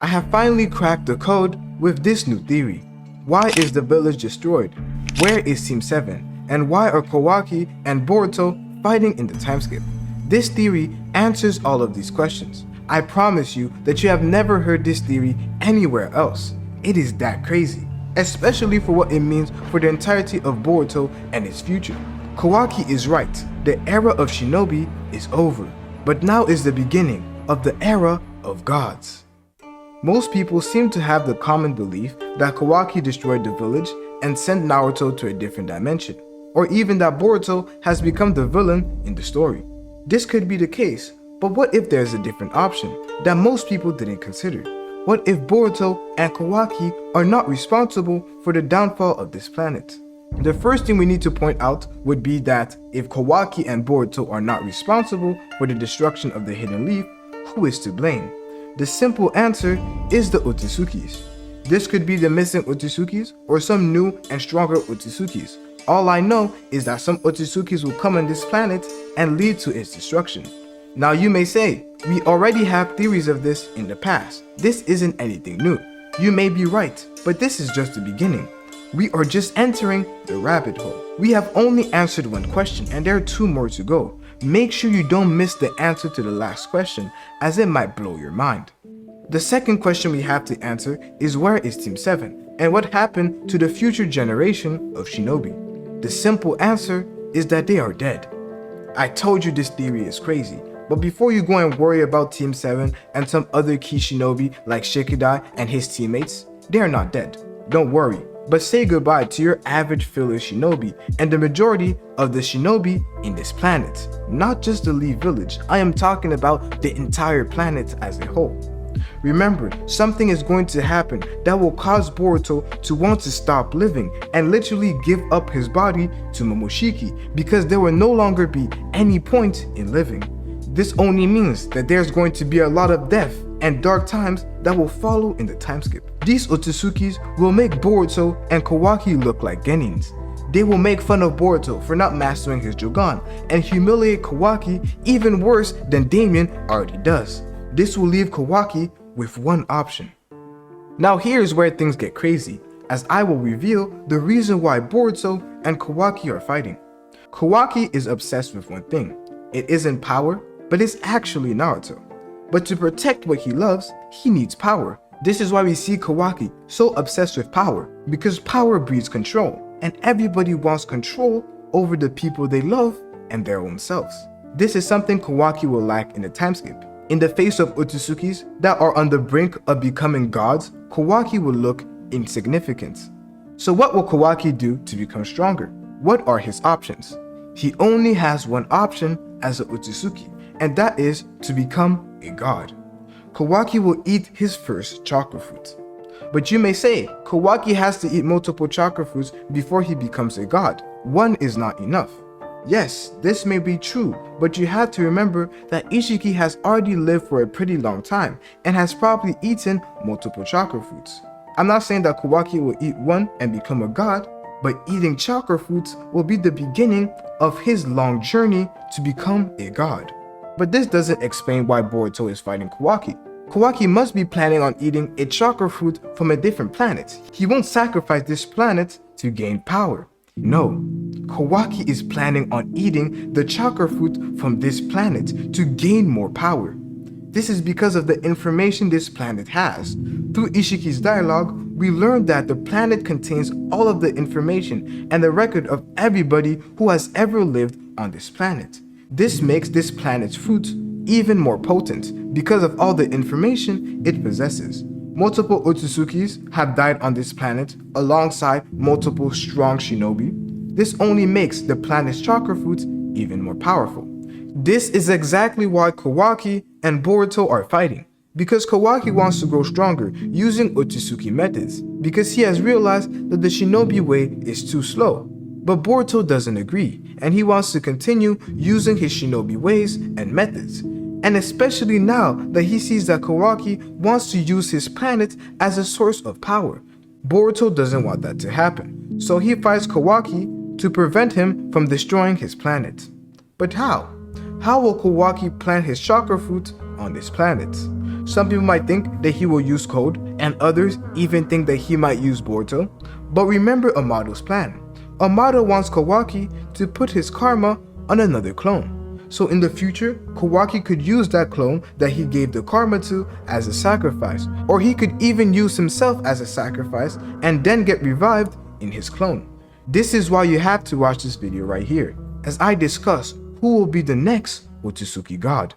I have finally cracked the code with this new theory. Why is the village destroyed? Where is Team 7? And why are Kawaki and Boruto fighting in the timeskip? This theory answers all of these questions. I promise you that you have never heard this theory anywhere else. It is that crazy, especially for what it means for the entirety of Boruto and its future. Kawaki is right, the era of shinobi is over, but now is the beginning of the era of gods. Most people seem to have the common belief that Kawaki destroyed the village and sent Naruto to a different dimension, or even that Boruto has become the villain in the story. This could be the case, but what if there's a different option that most people didn't consider? What if Boruto and Kawaki are not responsible for the downfall of this planet? The first thing we need to point out would be that if Kawaki and Boruto are not responsible for the destruction of the Hidden Leaf, who is to blame? The simple answer is the Otsutsukis. This could be the missing Otsutsukis or some new and stronger Otsutsukis. All I know is that some Otsutsukis will come on this planet and lead to its destruction. Now you may say, we already have theories of this in the past. This isn't anything new. You may be right, but this is just the beginning. We are just entering the rabbit hole. We have only answered one question and there are two more to go. Make sure you don't miss the answer to the last question, as it might blow your mind. The second question we have to answer is where is Team 7 and what happened to the future generation of shinobi? The simple answer is that they are dead. I told you this theory is crazy, but before you go and worry about Team 7 and some other key shinobi like Shikidai and his teammates, they are not dead. Don't worry, but say goodbye to your average filler shinobi and the majority of the shinobi in this planet. Not just the Leaf Village, I am talking about the entire planet as a whole. Remember, something is going to happen that will cause Boruto to want to stop living and literally give up his body to Momoshiki because there will no longer be any point in living. This only means that there's going to be a lot of death and dark times that will follow in the timeskip. These Otsutsukis will make Boruto and Kawaki look like genins. They will make fun of Boruto for not mastering his Jogan and humiliate Kawaki even worse than Damien already does. This will leave Kawaki with one option. Now here's where things get crazy, as I will reveal the reason why Boruto and Kawaki are fighting. Kawaki is obsessed with one thing. It isn't power, but it's actually Naruto. But to protect what he loves, he needs power. This is why we see Kawaki so obsessed with power, because power breeds control, and everybody wants control over the people they love and their own selves. This is something Kawaki will lack in the timeskip. In the face of Otsutsukis that are on the brink of becoming gods, Kawaki will look insignificant. So what will Kawaki do to become stronger? What are his options? He only has one option as an Otsutsuki, and that is to become a god. Kawaki will eat his first chakra fruit. But you may say, Kawaki has to eat multiple chakra fruits before he becomes a god. One is not enough. Yes, this may be true, but you have to remember that Ishiki has already lived for a pretty long time and has probably eaten multiple chakra fruits. I'm not saying that Kawaki will eat one and become a god, but eating chakra fruits will be the beginning of his long journey to become a god. But this doesn't explain why Boruto is fighting Kawaki. Kawaki must be planning on eating a chakra fruit from a different planet. He won't sacrifice this planet to gain power. No, Kawaki is planning on eating the chakra fruit from this planet to gain more power. This is because of the information this planet has. Through Ishiki's dialogue, we learned that the planet contains all of the information and the record of everybody who has ever lived on this planet. This makes this planet's fruit even more potent because of all the information it possesses. Multiple Otsutsukis have died on this planet alongside multiple strong shinobi. This only makes the planet's chakra fruits even more powerful. This is exactly why Kawaki and Boruto are fighting, because Kawaki wants to grow stronger using Otsutsuki methods, because he has realized that the shinobi way is too slow. But Boruto doesn't agree, and he wants to continue using his shinobi ways and methods. And especially now that he sees that Kawaki wants to use his planet as a source of power. Boruto doesn't want that to happen, so he fights Kawaki to prevent him from destroying his planet. But how? How will Kawaki plant his chakra fruit on this planet? Some people might think that he will use Code, and others even think that he might use Boruto. But remember Amado's plan. Amado wants Kawaki to put his karma on another clone. So in the future, Kawaki could use that clone that he gave the karma to as a sacrifice, or he could even use himself as a sacrifice and then get revived in his clone. This is why you have to watch this video right here, as I discuss who will be the next Otsutsuki God.